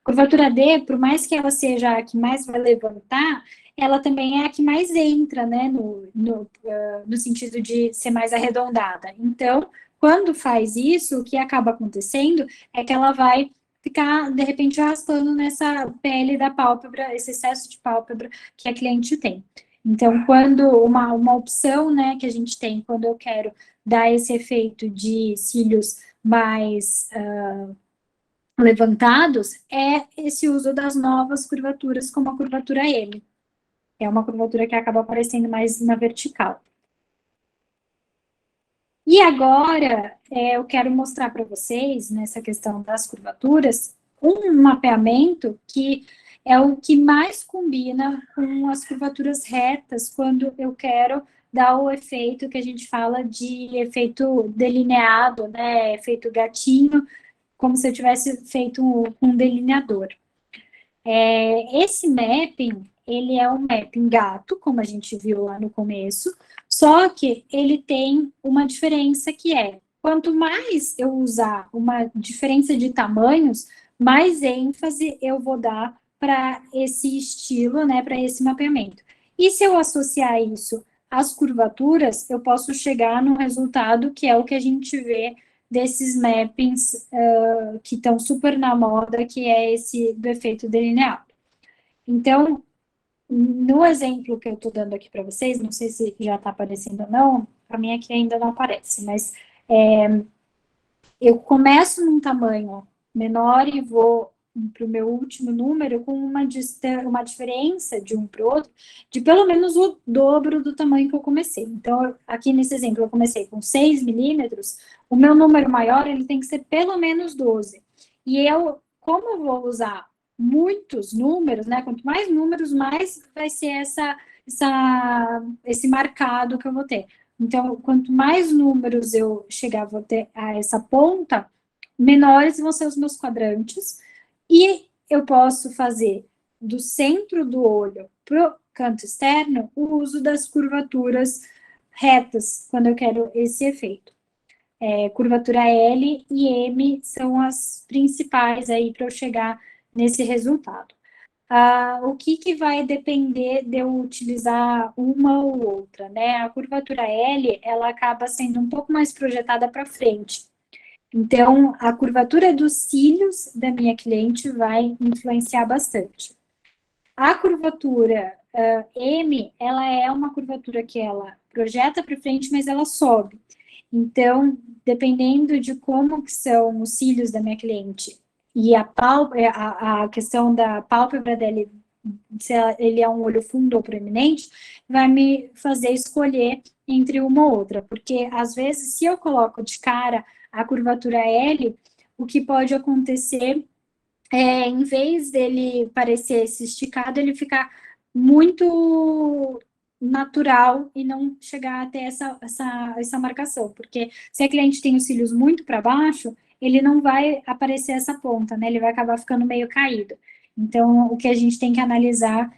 Curvatura D, por mais que ela seja a que mais vai levantar, ela também é a que mais entra, né, no sentido de ser mais arredondada. Então, quando faz isso, o que acaba acontecendo é que ela vai ficar, de repente, raspando nessa pele da pálpebra, esse excesso de pálpebra que a cliente tem. Então, quando uma opção, né, que a gente tem, quando eu quero dar esse efeito de cílios mais levantados, é esse uso das novas curvaturas, como a curvatura M. É uma curvatura que acaba aparecendo mais na vertical. E agora, eu quero mostrar para vocês, nessa questão das curvaturas, um mapeamento que é o que mais combina com as curvaturas retas, quando eu quero dar o efeito que a gente fala de efeito delineado, né, efeito gatinho, como se eu tivesse feito um delineador. Esse mapping, ele é um mapping gato, como a gente viu lá no começo, só que ele tem uma diferença que é, quanto mais eu usar uma diferença de tamanhos, mais ênfase eu vou dar para esse estilo, né, para esse mapeamento. E se eu associar isso às curvaturas, eu posso chegar num resultado que é o que a gente vê desses mappings que estão super na moda, que é esse do efeito delineado. Então, no exemplo que eu estou dando aqui para vocês, não sei se já está aparecendo ou não, para mim aqui ainda não aparece, mas eu começo num tamanho menor e vou para o meu último número com uma diferença de um para o outro de pelo menos o dobro do tamanho que eu comecei. Então, aqui nesse exemplo, eu comecei com 6 milímetros, o meu número maior ele tem que ser pelo menos 12. E eu, como eu vou usar muitos números, né? Quanto mais números, mais vai ser esse marcado que eu vou ter. Então, quanto mais números eu chegar a essa ponta, menores vão ser os meus quadrantes, e eu posso fazer do centro do olho para o canto externo o uso das curvaturas retas, quando eu quero esse efeito. Curvatura L e M são as principais aí para eu chegar nesse resultado. O que vai depender de eu utilizar uma ou outra, né? A curvatura L, ela acaba sendo um pouco mais projetada para frente. Então, a curvatura dos cílios da minha cliente vai influenciar bastante. A curvatura M, ela é uma curvatura que ela projeta para frente, mas ela sobe. Então, dependendo de como que são os cílios da minha cliente e a questão da pálpebra dele, se ele é um olho fundo ou proeminente, vai me fazer escolher entre uma ou outra. Porque, às vezes, se eu coloco de cara a curvatura L, o que pode acontecer em vez dele parecer esse esticado, ele ficar muito natural e não chegar até essa marcação, porque se a cliente tem os cílios muito para baixo, ele não vai aparecer essa ponta, né? Ele vai acabar ficando meio caído. Então, o que a gente tem que analisar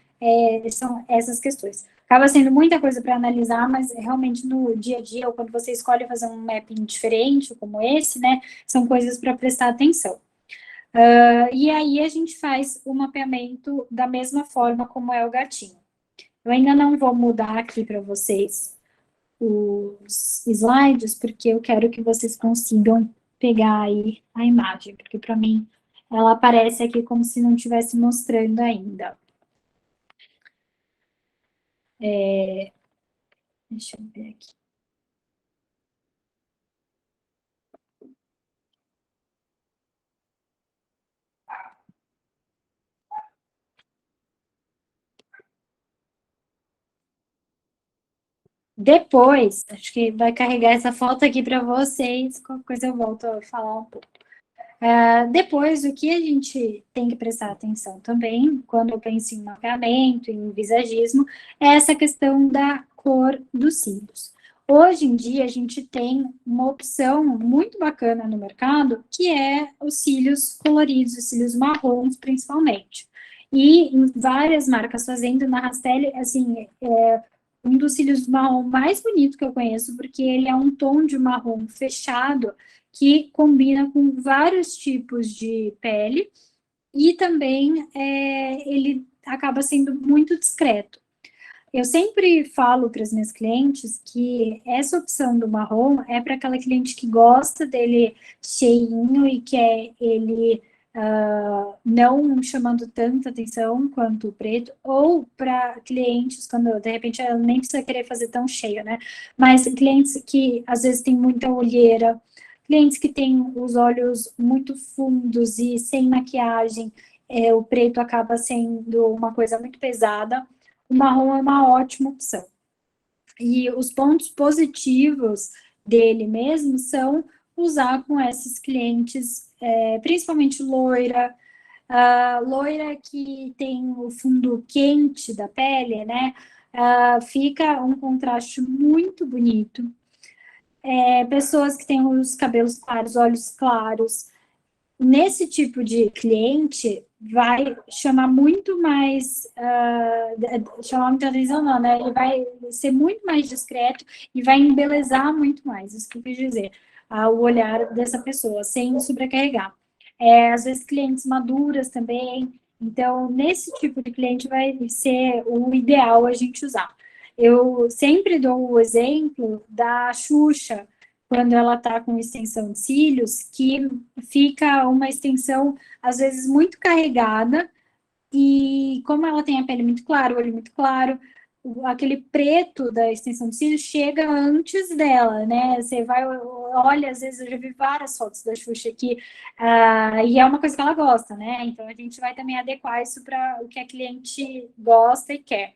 são essas questões. Acaba sendo muita coisa para analisar, mas realmente no dia a dia, ou quando você escolhe fazer um mapping diferente, como esse, né? São coisas para prestar atenção. E aí a gente faz o mapeamento da mesma forma como é o gatinho. Eu ainda não vou mudar aqui para vocês os slides, porque eu quero que vocês consigam pegar aí a imagem, porque para mim ela aparece aqui como se não estivesse mostrando ainda. Deixa eu ver aqui. Depois, acho que vai carregar essa foto aqui para vocês, qualquer coisa eu volto a falar um pouco. Depois, o que a gente tem que prestar atenção também, quando eu penso em mapeamento, em visagismo, é essa questão da cor dos cílios. Hoje em dia, a gente tem uma opção muito bacana no mercado, que é os cílios coloridos, os cílios marrons, principalmente. E em várias marcas fazendo na Rastelli, assim, um dos cílios marrom mais bonito que eu conheço, porque ele é um tom de marrom fechado, que combina com vários tipos de pele e também ele acaba sendo muito discreto. Eu sempre falo para as minhas clientes que essa opção do marrom é para aquela cliente que gosta dele cheinho e quer ele não chamando tanta atenção quanto o preto, ou para clientes, quando de repente ela nem precisa querer fazer tão cheio, né? Mas clientes que às vezes têm muita olheira, clientes que têm os olhos muito fundos e sem maquiagem, o preto acaba sendo uma coisa muito pesada, o marrom é uma ótima opção. E os pontos positivos dele mesmo são usar com esses clientes, principalmente loira, loira que tem o fundo quente da pele, né? Fica um contraste muito bonito. Pessoas que têm os cabelos claros, olhos claros, nesse tipo de cliente vai chamar muito mais, chamar muita atenção não, né? Ele vai ser muito mais discreto e vai embelezar muito mais, isso que eu quis dizer, o olhar dessa pessoa, sem sobrecarregar. Às vezes clientes maduras também, então nesse tipo de cliente vai ser o ideal a gente usar. Eu sempre dou o exemplo da Xuxa, quando ela está com extensão de cílios, que fica uma extensão, às vezes, muito carregada, e como ela tem a pele muito clara, o olho muito claro, aquele preto da extensão de cílios chega antes dela, né? Você vai, olha, às vezes eu já vi várias fotos da Xuxa aqui, e é uma coisa que ela gosta, né? Então a gente vai também adequar isso para o que a cliente gosta e quer.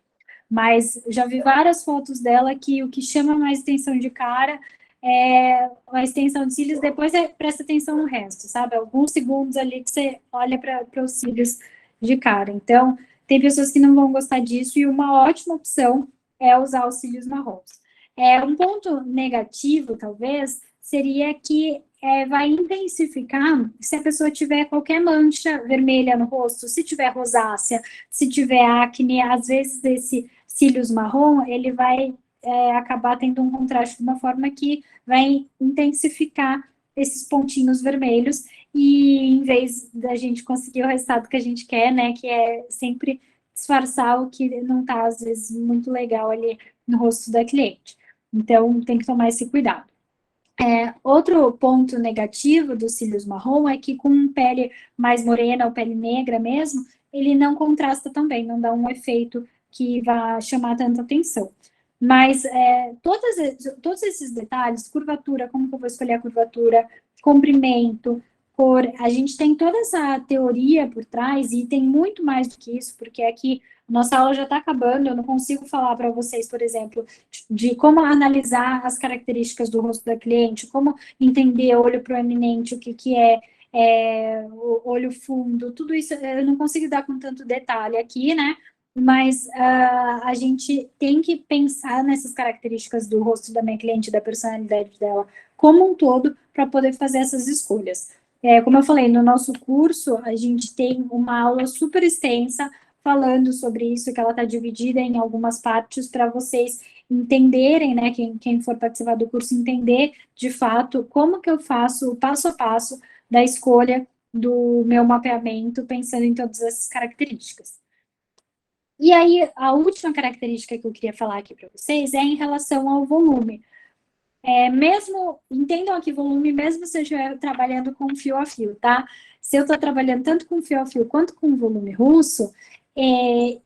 Mas já vi várias fotos dela que o que chama mais atenção de cara é a extensão de cílios, depois presta atenção no resto, sabe? Alguns segundos ali que você olha para os cílios de cara. Então, tem pessoas que não vão gostar disso e uma ótima opção é usar os cílios marrons. Um ponto negativo, talvez, seria que vai intensificar se a pessoa tiver qualquer mancha vermelha no rosto, se tiver rosácea, se tiver acne, às vezes esse cílios marrom, ele vai acabar tendo um contraste de uma forma que vai intensificar esses pontinhos vermelhos e em vez da gente conseguir o resultado que a gente quer, né, que é sempre disfarçar o que não está, às vezes, muito legal ali no rosto da cliente. Então, tem que tomar esse cuidado. Outro ponto negativo dos cílios marrom é que com pele mais morena ou pele negra mesmo, ele não contrasta também, não dá um efeito que vá chamar tanta atenção. Mas todos esses detalhes, curvatura, como que eu vou escolher a curvatura, comprimento, cor, a gente tem toda essa teoria por trás e tem muito mais do que isso, porque aqui nossa aula já está acabando, eu não consigo falar para vocês, por exemplo, de como analisar as características do rosto da cliente, como entender olho proeminente, o que o olho fundo, tudo isso eu não consigo dar com tanto detalhe aqui, né? Mas a gente tem que pensar nessas características do rosto da minha cliente, da personalidade dela, como um todo, para poder fazer essas escolhas. Como eu falei, no nosso curso, a gente tem uma aula super extensa falando sobre isso, que ela está dividida em algumas partes para vocês entenderem, né, quem for participar do curso, entender, de fato, como que eu faço o passo a passo da escolha do meu mapeamento, pensando em todas essas características. E aí, a última característica que eu queria falar aqui para vocês é em relação ao volume. Mesmo, entendam aqui volume, mesmo se eu estiver trabalhando com fio a fio, tá? se eu estou trabalhando tanto com fio a fio quanto com volume russo,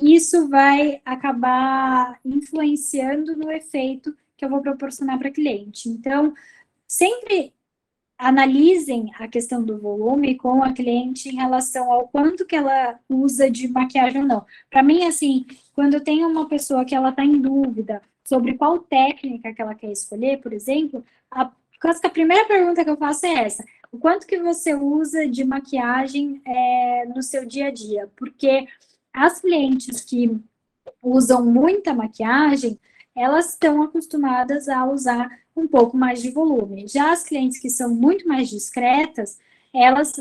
isso vai acabar influenciando no efeito que eu vou proporcionar para cliente. Então, sempre analisem a questão do volume com a cliente em relação ao quanto que ela usa de maquiagem ou não. Para mim, assim, quando eu tenho uma pessoa que ela está em dúvida sobre qual técnica que ela quer escolher, por exemplo, quase que a primeira pergunta que eu faço é essa: o quanto que você usa de maquiagem no seu dia a dia? Porque as clientes que usam muita maquiagem, elas estão acostumadas a usar um pouco mais de volume. Já as clientes que são muito mais discretas, elas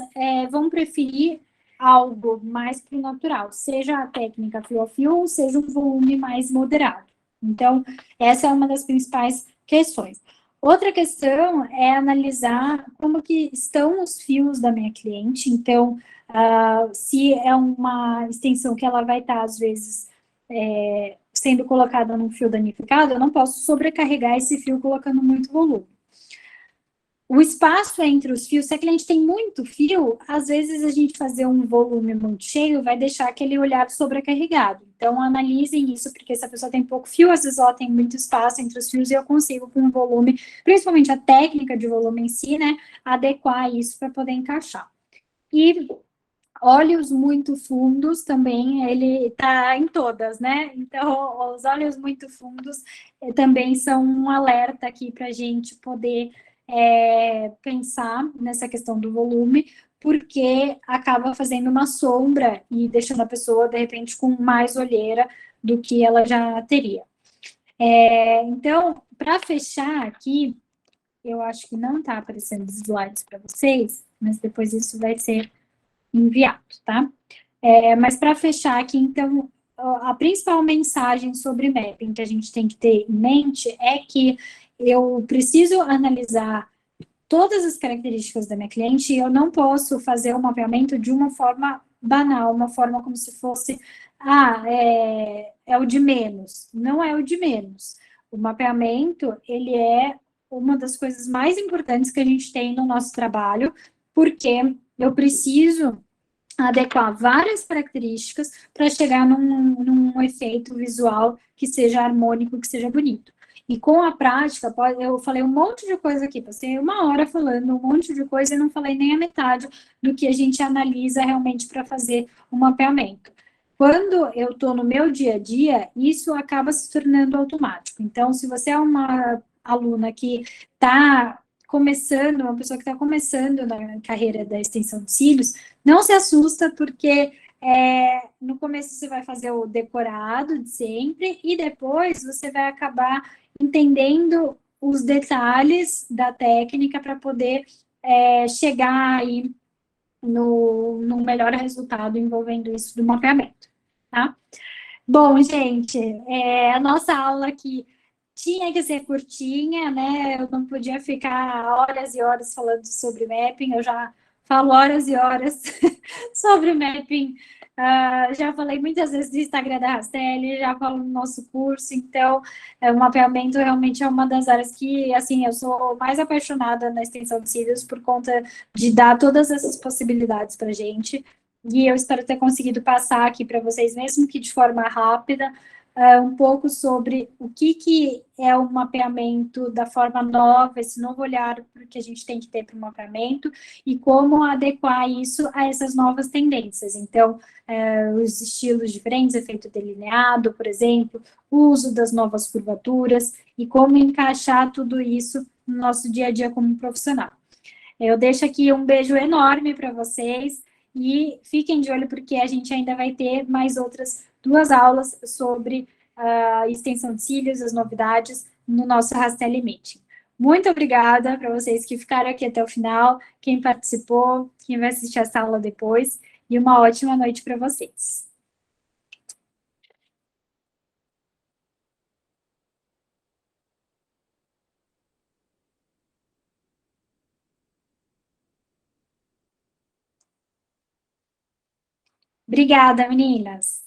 vão preferir algo mais para o natural, seja a técnica fio a fio, ou seja um volume mais moderado. Então, essa é uma das principais questões. Outra questão é analisar como que estão os fios da minha cliente. Então, se é uma extensão que ela vai estar, às vezes, sendo colocada num fio danificado, eu não posso sobrecarregar esse fio colocando muito volume. O espaço entre os fios, se a cliente tem muito fio, às vezes a gente fazer um volume muito cheio vai deixar aquele olhar sobrecarregado. Então, analisem isso, porque se a pessoa tem pouco fio, às vezes ela tem muito espaço entre os fios e eu consigo, com o volume, principalmente a técnica de volume em si, né, adequar isso para poder encaixar. E olhos muito fundos também, ele está em todas, né? Então, os olhos muito fundos também são um alerta aqui para a gente poder pensar nessa questão do volume, porque acaba fazendo uma sombra e deixando a pessoa, de repente, com mais olheira do que ela já teria. Então, para fechar aqui, eu acho que não está aparecendo os slides para vocês, mas depois isso vai ser enviado, tá? Mas para fechar aqui, então, a principal mensagem sobre mapping que a gente tem que ter em mente é que eu preciso analisar todas as características da minha cliente e eu não posso fazer o mapeamento de uma forma banal, uma forma como se fosse, é o de menos. Não é o de menos. O mapeamento, ele é uma das coisas mais importantes que a gente tem no nosso trabalho, porque eu preciso adequar várias características para chegar num efeito visual que seja harmônico, que seja bonito. E com a prática, eu falei um monte de coisa aqui, passei uma hora falando um monte de coisa e não falei nem a metade do que a gente analisa realmente para fazer o mapeamento. Quando eu estou no meu dia a dia, isso acaba se tornando automático. Então, se você é uma aluna que está começando, uma pessoa que está começando na carreira da extensão de cílios, não se assusta, porque no começo você vai fazer o decorado de sempre e depois você vai acabar entendendo os detalhes da técnica para poder chegar aí no melhor resultado envolvendo isso do mapeamento, tá? Bom, gente, a nossa aula aqui tinha que ser curtinha, né? Eu não podia ficar horas e horas falando sobre mapping, eu já falo horas e horas sobre mapping. Já falei muitas vezes do Instagram da Rastelli, já falo no nosso curso, então o mapeamento realmente é uma das áreas que, assim, eu sou mais apaixonada na extensão de cílios por conta de dar todas essas possibilidades para a gente. E eu espero ter conseguido passar aqui para vocês, mesmo que de forma rápida, um pouco sobre o que é o mapeamento da forma nova, esse novo olhar que a gente tem que ter para o mapeamento e como adequar isso a essas novas tendências. Então, os estilos diferentes, efeito delineado, por exemplo, o uso das novas curvaturas e como encaixar tudo isso no nosso dia a dia como profissional. Eu deixo aqui um beijo enorme para vocês e fiquem de olho porque a gente ainda vai ter mais outras 2 aulas sobre a extensão de cílios, as novidades no nosso Rastelli Meeting. Muito obrigada para vocês que ficaram aqui até o final, quem participou, quem vai assistir essa aula depois, e uma ótima noite para vocês. Obrigada, meninas!